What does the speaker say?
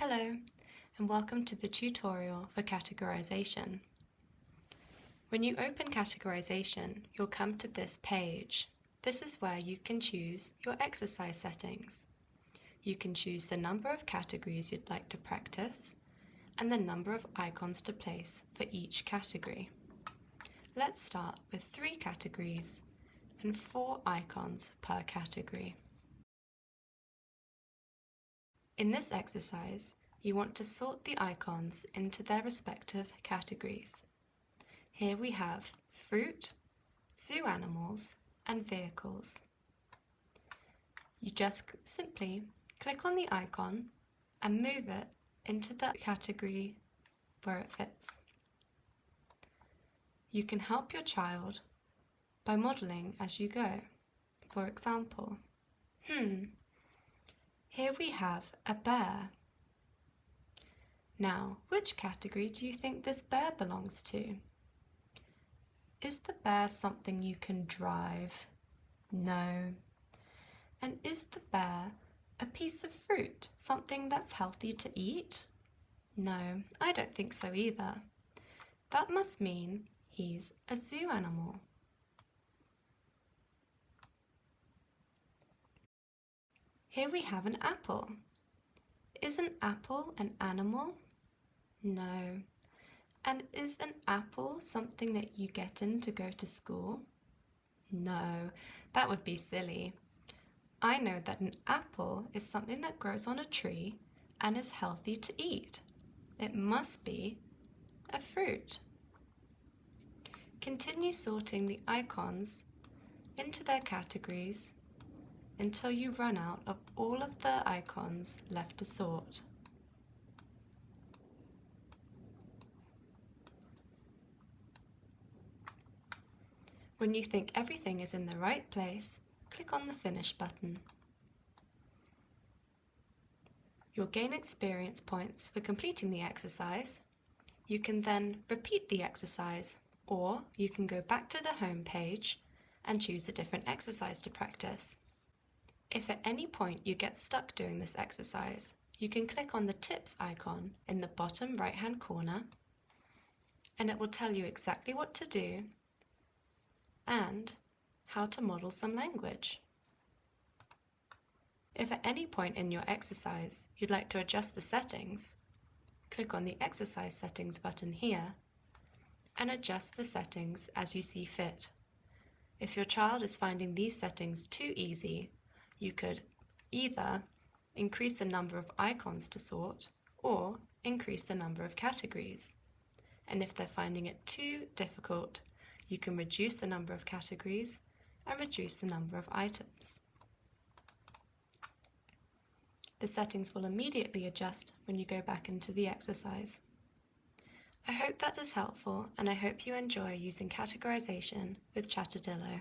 Hello, and welcome to the tutorial for categorization. When you open categorization, you'll come to this page. This is where you can choose your exercise settings. You can choose the number of categories you'd like to practice and the number of icons to place for each category. Let's start with 3 categories and 4 icons per category. In this exercise, you want to sort the icons into their respective categories. Here we have fruit, zoo animals, and vehicles. You just simply click on the icon and move it into the category where it fits. You can help your child by modelling as you go. For example, here we have a bear. Now, which category do you think this bear belongs to? Is the bear something you can drive? No. And is the bear a piece of fruit, something that's healthy to eat? No, I don't think so either. That must mean he's a zoo animal. Here we have an apple. Is an apple an animal? No. And is an apple something that you get in to go to school? No, that would be silly. I know that an apple is something that grows on a tree and is healthy to eat. It must be a fruit. Continue sorting the icons into their categories until you run out of all of the icons left to sort. When you think everything is in the right place, click on the Finish button. You'll gain experience points for completing the exercise. You can then repeat the exercise, or you can go back to the home page and choose a different exercise to practice. If at any point you get stuck doing this exercise, you can click on the Tips icon in the bottom right-hand corner, and it will tell you exactly what to do and how to model some language. If at any point in your exercise you'd like to adjust the settings, click on the Exercise Settings button here and adjust the settings as you see fit. If your child is finding these settings too easy, you could either increase the number of icons to sort or increase the number of categories. And if they're finding it too difficult, you can reduce the number of categories and reduce the number of items. The settings will immediately adjust when you go back into the exercise. I hope that is helpful, and I hope you enjoy using categorization with Chatterdillo.